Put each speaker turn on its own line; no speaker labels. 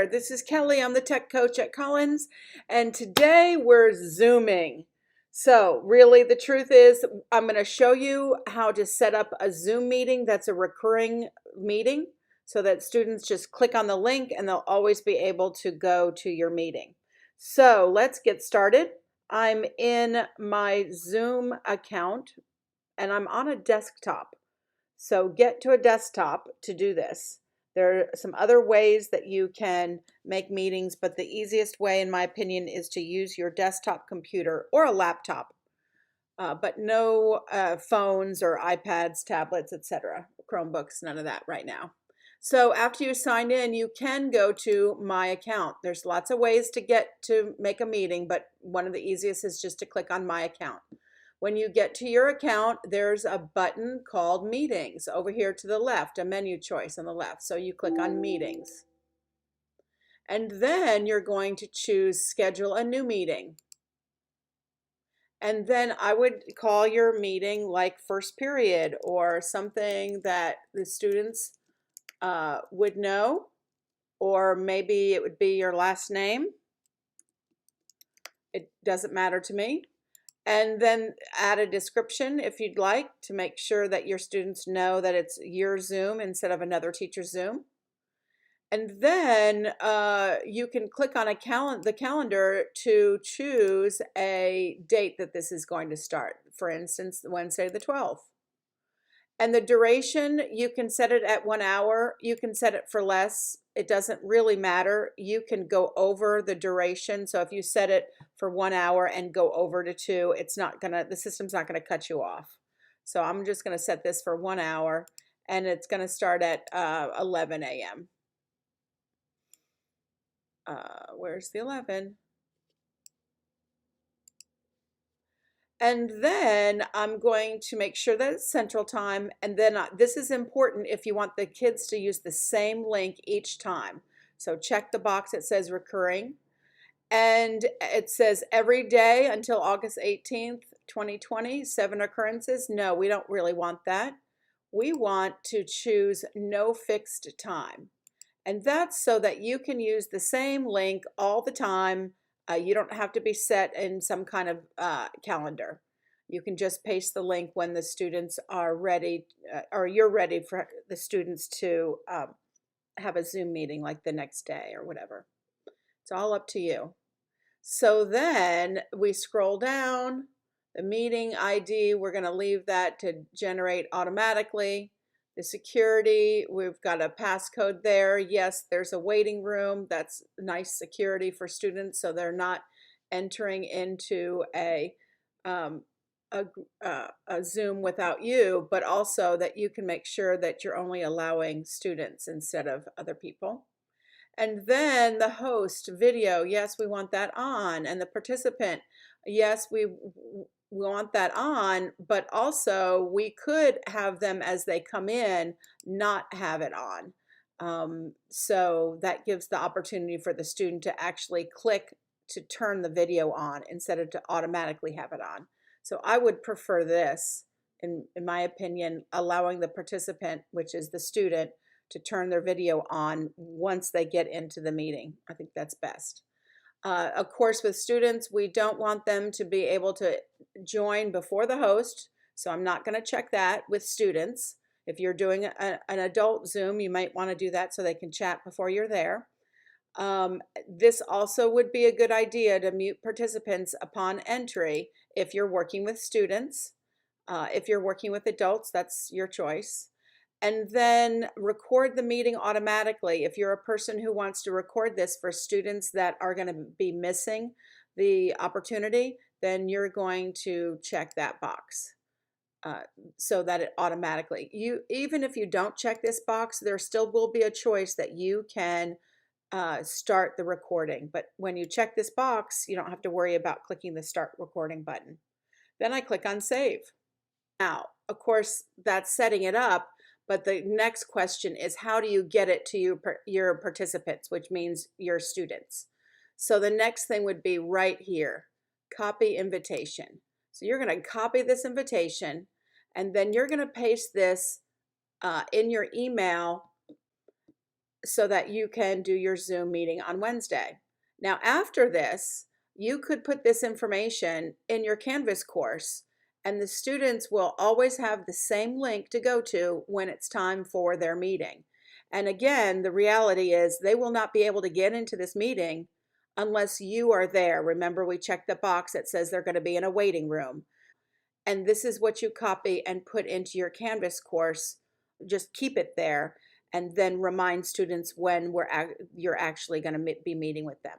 This is Kelly. I'm the tech coach at Collins, and today we're Zooming. So, really, the truth is, I'm going to show you how to set up a Zoom meeting that's a recurring meeting so that students just click on the link and they'll always be able to go to your meeting. So, let's get started. I'm in my Zoom account and I'm on a desktop. So get to a desktop to do this. There are some other ways that you can make meetings, but the easiest way, in my opinion, is to use your desktop computer or a laptop, but no phones or iPads, tablets, etc., Chromebooks, none of that right now. So after you sign in, you can go to My Account. There's lots of ways to get to make a meeting, but one of the easiest is just to click on My Account. When you get to your account, there's a button called Meetings over here to the left, a menu choice on the left. So you click on Meetings. And then you're going to choose Schedule a New Meeting. And then I would call your meeting like first period or something that the students would know, or maybe it would be your last name. It doesn't matter to me. And then add a description if you'd like to make sure that your students know that it's your Zoom instead of another teacher's Zoom. And then you can click on the calendar to choose a date that this is going to start. For instance, Wednesday the 12th. And the duration, you can set it at 1 hour. You can set it for less. It doesn't really matter. You can go over the duration. So if you set it for 1 hour and go over to 2, the system's not gonna cut you off. So I'm just gonna set this for 1 hour and it's gonna start at 11 a.m. Where's the 11? And then I'm going to make sure that it's Central Time. And then this is important if you want the kids to use the same link each time. So check the box that says recurring. And it says every day until August 18th, 2020, 7 occurrences. No, we don't really want that. We want to choose no fixed time. And that's so that you can use the same link all the time. You don't have to be set in some kind of calendar. You can just paste the link when the students are ready, or you're ready for the students to have a Zoom meeting like the next day or whatever. It's all up to you. So then we scroll down, the meeting ID, we're going to leave that to generate automatically. The security, we've got a passcode there. Yes, there's a waiting room. That's nice security for students so they're not entering into a Zoom without you, but also that you can make sure that you're only allowing students instead of other people. And then the host video, yes, we want that on. And the participant, yes, we want that on, but also we could have them as they come in not have it on. So that gives the opportunity for the student to actually click to turn the video on instead of to automatically have it on. So I would prefer this, in my opinion, allowing the participant, which is the student, to turn their video on once they get into the meeting. I think that's best. Of course, with students, we don't want them to be able to join before the host, so I'm not going to check that with students. If you're doing an adult Zoom, you might want to do that so they can chat before you're there. This also would be a good idea to mute participants upon entry if you're working with students. If you're working with adults, that's your choice. And then record the meeting automatically. If you're a person who wants to record this for students that are going to be missing the opportunity, then you're going to check that box so that it automatically, even if you don't check this box, there still will be a choice that you can start the recording. But when you check this box, you don't have to worry about clicking the start recording button. Then I click on save. Now, of course, that's setting it up. But the next question is, how do you get it to your participants, which means your students? So the next thing would be right here, copy invitation. So you're going to copy this invitation, and then you're going to paste this in your email so that you can do your Zoom meeting on Wednesday. Now, after this, you could put this information in your Canvas course, and the students will always have the same link to go to when it's time for their meeting. And again, the reality is they will not be able to get into this meeting unless you are there. Remember, we checked the box that says they're going to be in a waiting room. And this is what you copy and put into your Canvas course. Just keep it there and then remind students when you're actually going to be meeting with them.